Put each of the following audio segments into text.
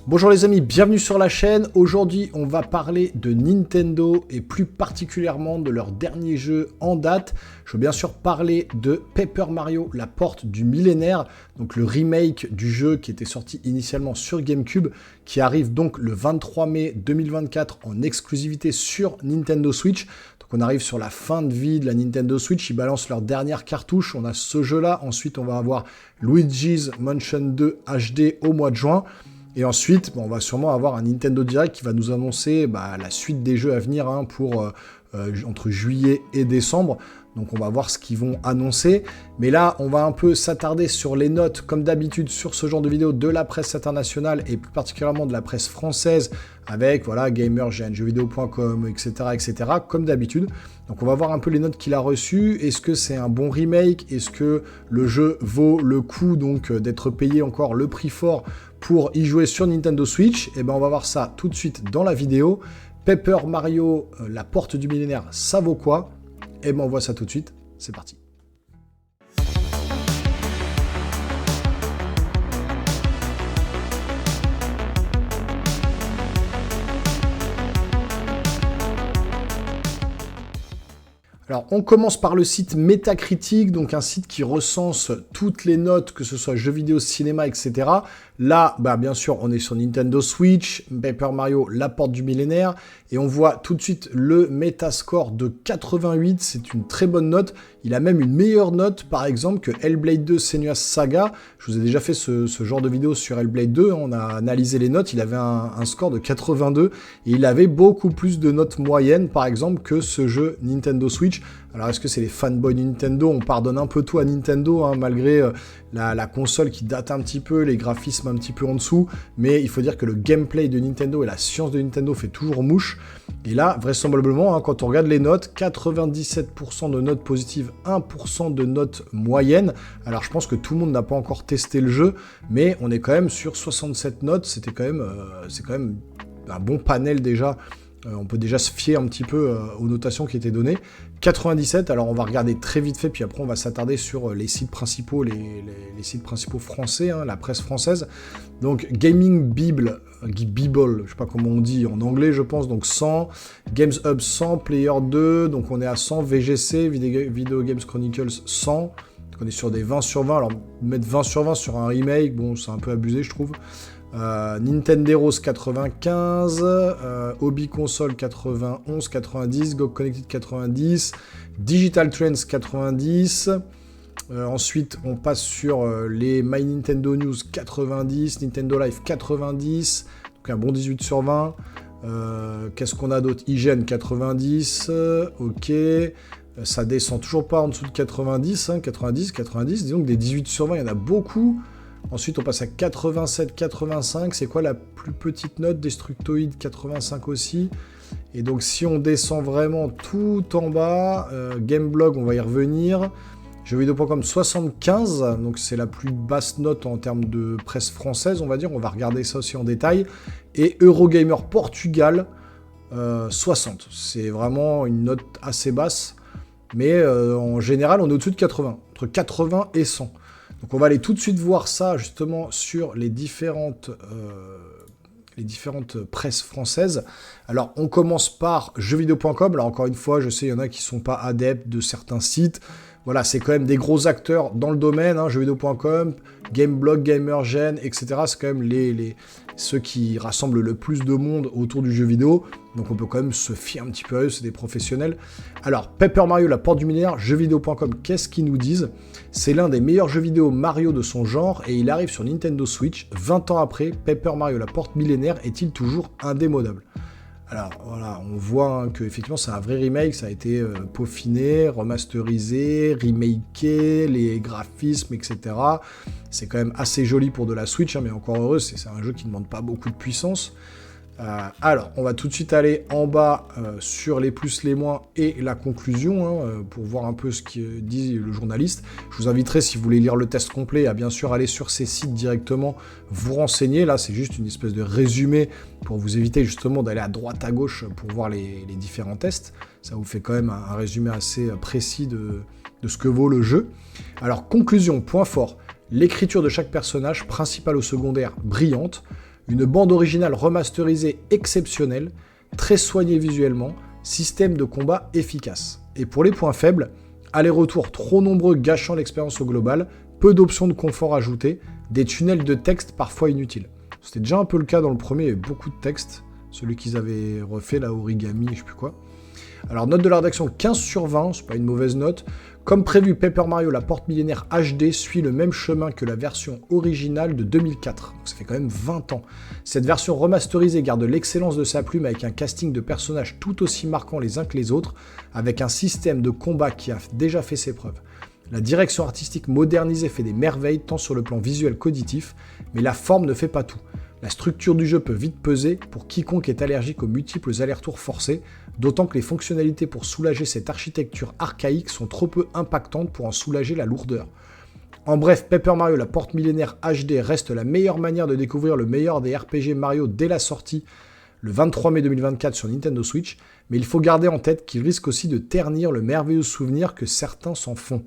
Bonjour les amis, bienvenue sur la chaîne. Aujourd'hui, on va parler de Nintendo et plus particulièrement de leur dernier jeu en date. Je veux bien sûr parler de Paper Mario, la porte du millénaire, donc le remake du jeu qui était sorti initialement sur GameCube, qui arrive donc le 23 mai 2024 en exclusivité sur Nintendo Switch. Donc on arrive sur la fin de vie de la Nintendo Switch, ils balancent leur dernière cartouche, on a ce jeu-là, ensuite on va avoir Luigi's Mansion 2 HD au mois de juin. Et ensuite, on va sûrement avoir un Nintendo Direct qui va nous annoncer la suite des jeux à venir pour entre juillet et décembre. Donc on va voir ce qu'ils vont annoncer. Mais là, on va un peu s'attarder sur les notes, comme d'habitude, sur ce genre de vidéos de la presse internationale et plus particulièrement de la presse française avec Gamergen, jeuxvideo.com, etc., etc., comme d'habitude. Donc on va voir un peu les notes qu'il a reçues. Est-ce que c'est un bon remake? Est-ce que le jeu vaut le coup donc d'être payé encore le prix fort pour y jouer sur Nintendo Switch? Et on va voir ça tout de suite dans la vidéo. Paper Mario, la porte du millénaire, ça vaut quoi? Et on voit ça tout de suite, c'est parti. Alors, on commence par le site Metacritic, donc un site qui recense toutes les notes, que ce soit jeux vidéo, cinéma, etc. Là, bien sûr, on est sur Nintendo Switch, Paper Mario, la porte du millénaire, et on voit tout de suite le Metascore de 88, c'est une très bonne note. Il a même une meilleure note, par exemple, que Hellblade 2 Senua's Saga. Je vous ai déjà fait ce genre de vidéo sur Hellblade 2, on a analysé les notes, il avait un score de 82, et il avait beaucoup plus de notes moyennes, par exemple, que ce jeu Nintendo Switch. Alors, est-ce que c'est les fanboys Nintendo? On pardonne un peu tout à Nintendo, malgré la console qui date un petit peu, les graphismes un petit peu en dessous, mais il faut dire que le gameplay de Nintendo et la science de Nintendo fait toujours mouche. Et là, vraisemblablement, quand on regarde les notes, 97% de notes positives, 1% de notes moyennes. Alors, je pense que tout le monde n'a pas encore testé le jeu, mais on est quand même sur 67 notes. C'est quand même un bon panel déjà. On peut déjà se fier un petit peu aux notations qui étaient données. 97, alors on va regarder très vite fait, puis après on va s'attarder sur les sites principaux, les sites principaux français, la presse française. Donc Gaming Bible, je sais pas comment on dit en anglais je pense, donc 100, Games Hub 100, Player 2, donc on est à 100, VGC, Video Games Chronicles 100, donc on est sur des 20 sur 20, alors mettre 20 sur 20 sur un remake, bon c'est un peu abusé je trouve. Nintenderos 95, Hobby Console 91, 90, GOG Connected 90, Digital Trends 90, ensuite on passe sur les My Nintendo News 90, Nintendo Live 90, donc un bon 18 sur 20, qu'est-ce qu'on a d'autre? IGN 90, ok, ça descend toujours pas en dessous de 90, 90, disons que des 18 sur 20 il y en a beaucoup. Ensuite, on passe à 87, 85. C'est quoi la plus petite note? Destructoid 85 aussi. Et donc, si on descend vraiment tout en bas, Gameblog, on va y revenir. Jeuxvideo.com 75. Donc, c'est la plus basse note en termes de presse française, on va dire. On va regarder ça aussi en détail. Et Eurogamer Portugal 60. C'est vraiment une note assez basse. Mais en général, on est au-dessus de 80. Entre 80 et 100. Donc on va aller tout de suite voir ça justement sur les différentes presses françaises. Alors on commence par jeuxvideo.com. Alors encore une fois, je sais, il y en a qui ne sont pas adeptes de certains sites. Voilà, c'est quand même des gros acteurs dans le domaine, jeuxvideo.com, Gameblog, Gamergen, etc. C'est quand même ceux qui rassemblent le plus de monde autour du jeu vidéo. Donc on peut quand même se fier un petit peu à eux, c'est des professionnels. Alors, Paper Mario, la porte du millénaire, jeuxvideo.com, qu'est-ce qu'ils nous disent? C'est l'un des meilleurs jeux vidéo Mario de son genre et il arrive sur Nintendo Switch. 20 ans après, Paper Mario, la porte millénaire est-il toujours indémodable? Alors voilà, on voit que effectivement c'est un vrai remake, ça a été peaufiné, remasterisé, remaké, les graphismes, etc. C'est quand même assez joli pour de la Switch, mais encore heureux, c'est un jeu qui ne demande pas beaucoup de puissance. Alors, on va tout de suite aller en bas sur les plus, les moins et la conclusion, pour voir un peu ce que dit le journaliste. Je vous inviterai, si vous voulez lire le test complet, à bien sûr aller sur ces sites directement, vous renseigner. Là, c'est juste une espèce de résumé pour vous éviter justement d'aller à droite, à gauche pour voir les différents tests. Ça vous fait quand même un résumé assez précis de ce que vaut le jeu. Alors, conclusion, point fort, l'écriture de chaque personnage, principal ou secondaire, brillante. Une bande originale remasterisée exceptionnelle, très soignée visuellement, système de combat efficace. Et pour les points faibles, allers-retours trop nombreux gâchant l'expérience au global, peu d'options de confort ajoutées, des tunnels de texte parfois inutiles. C'était déjà un peu le cas dans le premier, il y avait beaucoup de texte, celui qu'ils avaient refait, la Origami, je sais plus quoi. Alors, note de la rédaction 15 sur 20, c'est pas une mauvaise note. Comme prévu, Paper Mario La Porte Millénaire HD suit le même chemin que la version originale de 2004. Donc ça fait quand même 20 ans. Cette version remasterisée garde l'excellence de sa plume avec un casting de personnages tout aussi marquants les uns que les autres, avec un système de combat qui a déjà fait ses preuves. La direction artistique modernisée fait des merveilles tant sur le plan visuel qu'auditif, mais la forme ne fait pas tout. La structure du jeu peut vite peser pour quiconque est allergique aux multiples allers-retours forcés, d'autant que les fonctionnalités pour soulager cette architecture archaïque sont trop peu impactantes pour en soulager la lourdeur. En bref, Paper Mario La Porte Millénaire HD reste la meilleure manière de découvrir le meilleur des RPG Mario dès la sortie, le 23 mai 2024 sur Nintendo Switch, mais il faut garder en tête qu'il risque aussi de ternir le merveilleux souvenir que certains s'en font.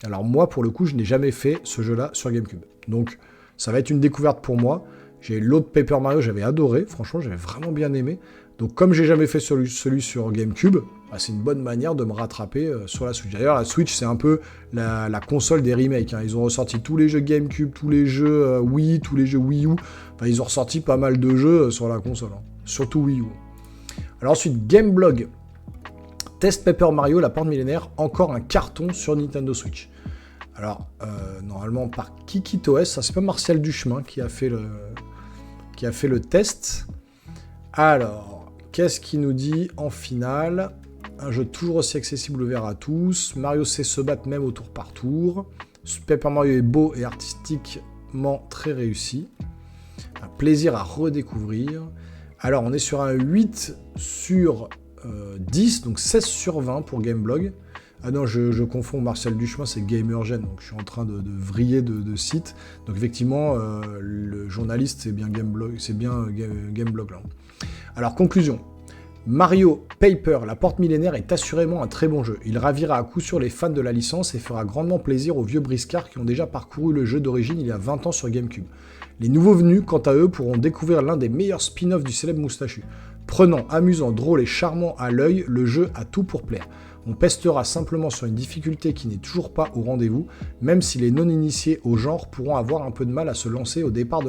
Alors moi, pour le coup, je n'ai jamais fait ce jeu-là sur GameCube. Donc, ça va être une découverte pour moi. J'ai l'autre Paper Mario, j'avais adoré, franchement j'avais vraiment bien aimé. Donc comme j'ai jamais fait celui sur GameCube, bah, c'est une bonne manière de me rattraper sur la Switch. D'ailleurs la Switch c'est un peu la console des remakes, hein. Ils ont ressorti tous les jeux GameCube, tous les jeux Wii, tous les jeux Wii U. Enfin, ils ont ressorti pas mal de jeux sur la console, hein. Surtout Wii U. Alors ensuite, Gameblog. Test Paper Mario La Porte Millénaire, encore un carton sur Nintendo Switch. Alors, normalement par KikiToS, ça c'est pas Martial Duchemin qui a fait le test. Alors, qu'est-ce qu'il nous dit en finale? Un jeu toujours aussi accessible ouvert à tous. Mario sait se battre même au tour par tour. Paper Mario est beau et artistiquement très réussi. Un plaisir à redécouvrir. Alors, on est sur un 8 sur 10, donc 16 sur 20 pour Gameblog. Ah non, je confonds, Martial Duchemin, c'est Gamergen, donc je suis en train de vriller de site. Donc effectivement, le journaliste, c'est bien Gameblog, Gameblog là. Alors, conclusion. Mario Paper, La Porte Millénaire est assurément un très bon jeu. Il ravira à coup sûr les fans de la licence et fera grandement plaisir aux vieux briscards qui ont déjà parcouru le jeu d'origine il y a 20 ans sur GameCube. Les nouveaux venus, quant à eux, pourront découvrir l'un des meilleurs spin-offs du célèbre moustachu. Prenant, amusant, drôle et charmant à l'œil, le jeu a tout pour plaire. On pestera simplement sur une difficulté qui n'est toujours pas au rendez-vous, même si les non-initiés au genre pourront avoir un peu de mal à se lancer au départ.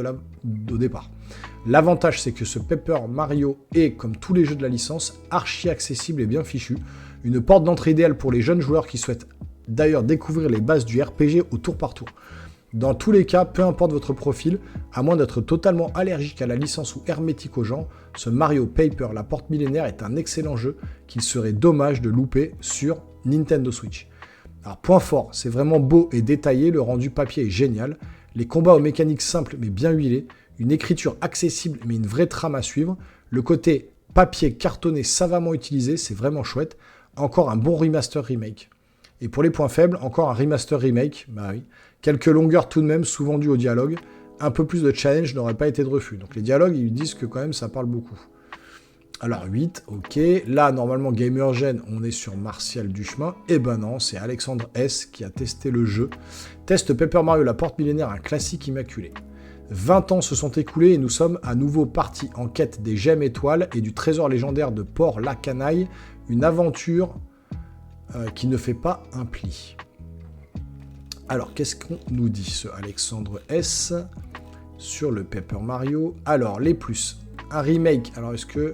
L'avantage, c'est que ce Paper Mario est, comme tous les jeux de la licence, archi accessible et bien fichu, une porte d'entrée idéale pour les jeunes joueurs qui souhaitent d'ailleurs découvrir les bases du RPG au tour par tour. Dans tous les cas, peu importe votre profil, à moins d'être totalement allergique à la licence ou hermétique au genre, ce Mario Paper La Porte Millénaire est un excellent jeu qu'il serait dommage de louper sur Nintendo Switch. Alors point fort, c'est vraiment beau et détaillé, le rendu papier est génial, les combats aux mécaniques simples mais bien huilés, une écriture accessible mais une vraie trame à suivre, le côté papier cartonné savamment utilisé, c'est vraiment chouette, encore un bon remaster remake. Et pour les points faibles, encore un remaster remake, bah oui. Quelques longueurs tout de même, souvent dues au dialogue. Un peu plus de challenge n'aurait pas été de refus. Donc les dialogues, ils disent que quand même ça parle beaucoup. Alors 8, ok. Là, normalement, Gamergen, on est sur Martial Duchemin. Eh ben non, c'est Alexandre S qui a testé le jeu. Teste Paper Mario La Porte Millénaire, un classique immaculé. 20 ans se sont écoulés et nous sommes à nouveau partis en quête des gemmes étoiles et du trésor légendaire de Port-la-Canaille. Une aventure qui ne fait pas un pli. Alors, qu'est-ce qu'on nous dit, ce Alexandre S, sur le Paper Mario? Alors, les plus. Un remake. Alors, est-ce que...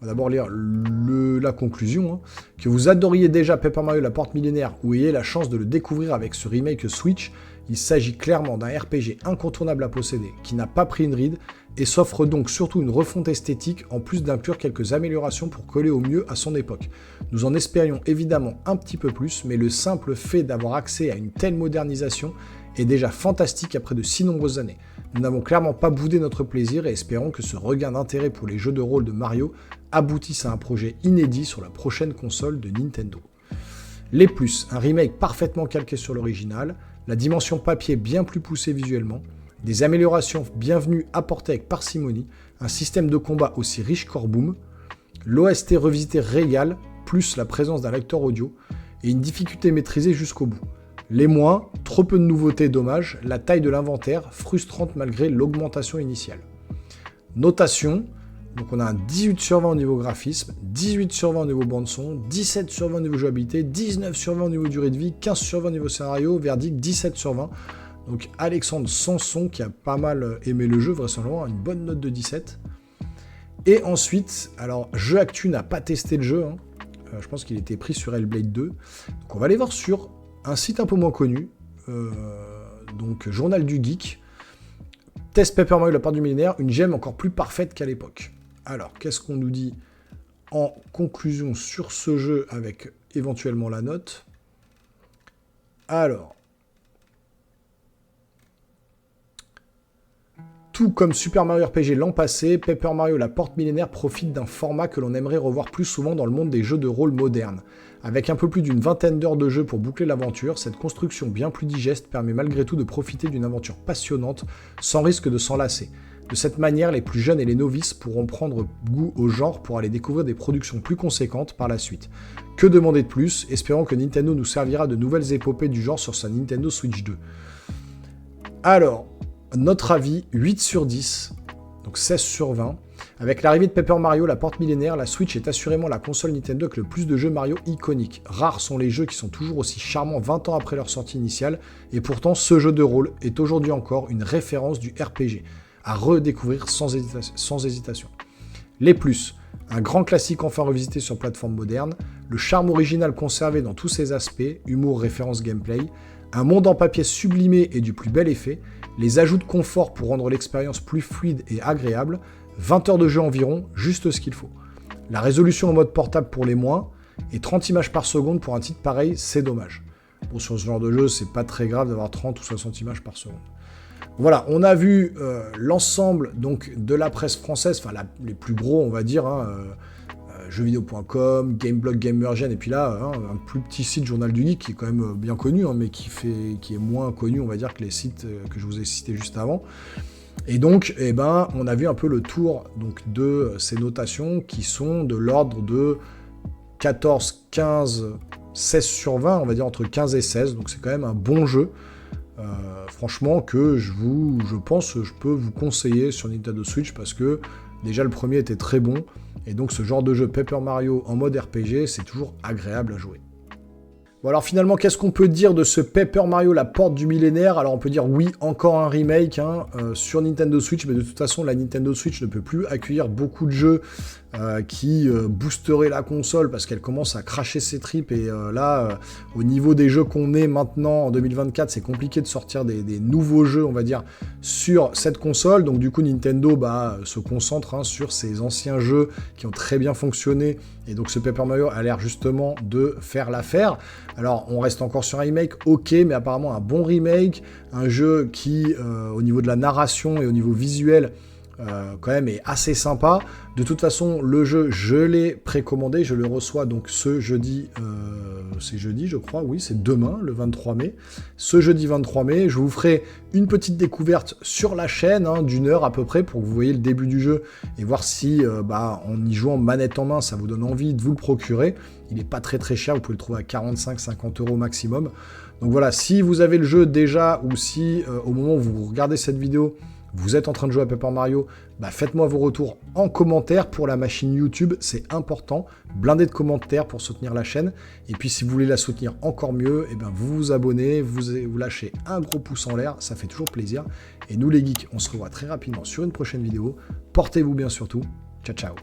On va d'abord lire la conclusion. Hein. Que vous adoriez déjà Paper Mario La Porte Millénaire ou ayez la chance de le découvrir avec ce remake Switch, il s'agit clairement d'un RPG incontournable à posséder, qui n'a pas pris une ride, et s'offre donc surtout une refonte esthétique, en plus d'inclure quelques améliorations pour coller au mieux à son époque. Nous en espérions évidemment un petit peu plus, mais le simple fait d'avoir accès à une telle modernisation est déjà fantastique après de si nombreuses années. Nous n'avons clairement pas boudé notre plaisir et espérons que ce regain d'intérêt pour les jeux de rôle de Mario aboutisse à un projet inédit sur la prochaine console de Nintendo. Les plus, un remake parfaitement calqué sur l'original, la dimension papier bien plus poussée visuellement, des améliorations bienvenues apportées avec parcimonie, un système de combat aussi riche qu'Orboom, l'OST revisité régale, plus la présence d'un lecteur audio, et une difficulté maîtrisée jusqu'au bout. Les moins, trop peu de nouveautés, dommage, la taille de l'inventaire, frustrante malgré l'augmentation initiale. Notation, donc on a un 18 sur 20 au niveau graphisme, 18 sur 20 au niveau bande son, 17 sur 20 au niveau jouabilité, 19 sur 20 au niveau durée de vie, 15 sur 20 au niveau scénario, verdict 17 sur 20. Donc Alexandre Sanson qui a pas mal aimé le jeu, vraisemblablement une bonne note de 17. Et ensuite, alors Jeu Actu n'a pas testé le jeu, hein. Je pense qu'il était pris sur Hellblade 2. Donc on va aller voir sur un site un peu moins connu, donc Journal du Geek. Test Paper Mario la part du millénaire, une gemme encore plus parfaite qu'à l'époque. Alors, qu'est-ce qu'on nous dit en conclusion sur ce jeu avec éventuellement la note? Alors, tout comme Super Mario RPG l'an passé, Paper Mario la porte millénaire profite d'un format que l'on aimerait revoir plus souvent dans le monde des jeux de rôle modernes. Avec un peu plus d'une vingtaine d'heures de jeu pour boucler l'aventure, cette construction bien plus digeste permet malgré tout de profiter d'une aventure passionnante sans risque de s'en lasser. De cette manière, les plus jeunes et les novices pourront prendre goût au genre pour aller découvrir des productions plus conséquentes par la suite. Que demander de plus? Espérons que Nintendo nous servira de nouvelles épopées du genre sur sa Nintendo Switch 2. Alors, notre avis, 8 sur 10, donc 16 sur 20. Avec l'arrivée de Paper Mario, la porte millénaire, la Switch est assurément la console Nintendo avec le plus de jeux Mario iconiques. Rares sont les jeux qui sont toujours aussi charmants 20 ans après leur sortie initiale, et pourtant ce jeu de rôle est aujourd'hui encore une référence du RPG, à redécouvrir sans hésitation. Les plus, un grand classique enfin revisité sur plateforme moderne, le charme original conservé dans tous ses aspects, humour, référence, gameplay, un monde en papier sublimé et du plus bel effet, les ajouts de confort pour rendre l'expérience plus fluide et agréable, 20 heures de jeu environ, juste ce qu'il faut. La résolution en mode portable pour les moins, et 30 images par seconde pour un titre pareil, c'est dommage. Bon, sur ce genre de jeu, c'est pas très grave d'avoir 30 ou 60 images par seconde. Voilà, on a vu l'ensemble donc de la presse française, enfin les plus gros, on va dire, jeuxvideo.com, Gameblog, Gamergen, et puis là, un plus petit site Journal du Geek qui est quand même bien connu, mais qui est moins connu, on va dire, que les sites que je vous ai cités juste avant. Et donc, on a vu un peu le tour donc, de ces notations qui sont de l'ordre de 14, 15, 16 sur 20, on va dire entre 15 et 16, donc c'est quand même un bon jeu. Franchement, que je pense je peux vous conseiller sur Nintendo Switch parce que déjà le premier était très bon, et donc ce genre de jeu Paper Mario en mode RPG, c'est toujours agréable à jouer. Bon alors finalement, qu'est-ce qu'on peut dire de ce Paper Mario la porte du millénaire? Alors on peut dire oui, encore un remake sur Nintendo Switch, mais de toute façon la Nintendo Switch ne peut plus accueillir beaucoup de jeux qui boosteraient la console parce qu'elle commence à cracher ses tripes, et au niveau des jeux qu'on est maintenant en 2024, c'est compliqué de sortir des nouveaux jeux, on va dire, sur cette console. Donc du coup Nintendo se concentre sur ces anciens jeux qui ont très bien fonctionné, et donc ce Paper Mario a l'air justement de faire l'affaire. Alors on reste encore sur un remake, ok, mais apparemment un bon remake, un jeu qui au niveau de la narration et au niveau visuel quand même est assez sympa. De toute façon, le jeu, je l'ai précommandé, je le reçois donc ce jeudi, c'est jeudi je crois, oui, c'est demain, le 23 mai. Ce jeudi 23 mai, je vous ferai une petite découverte sur la chaîne, d'une heure à peu près, pour que vous voyez le début du jeu, et voir si, en y jouant manette en main, ça vous donne envie de vous le procurer. Il n'est pas très très cher, vous pouvez le trouver à 45-50 € maximum. Donc voilà, si vous avez le jeu déjà, ou si au moment où vous regardez cette vidéo, vous êtes en train de jouer à Paper Mario, faites-moi vos retours en commentaire pour la machine YouTube, c'est important, blindez de commentaires pour soutenir la chaîne, et puis si vous voulez la soutenir encore mieux, vous vous abonnez, vous lâchez un gros pouce en l'air, ça fait toujours plaisir, et nous les geeks, on se revoit très rapidement sur une prochaine vidéo, portez-vous bien surtout, ciao ciao.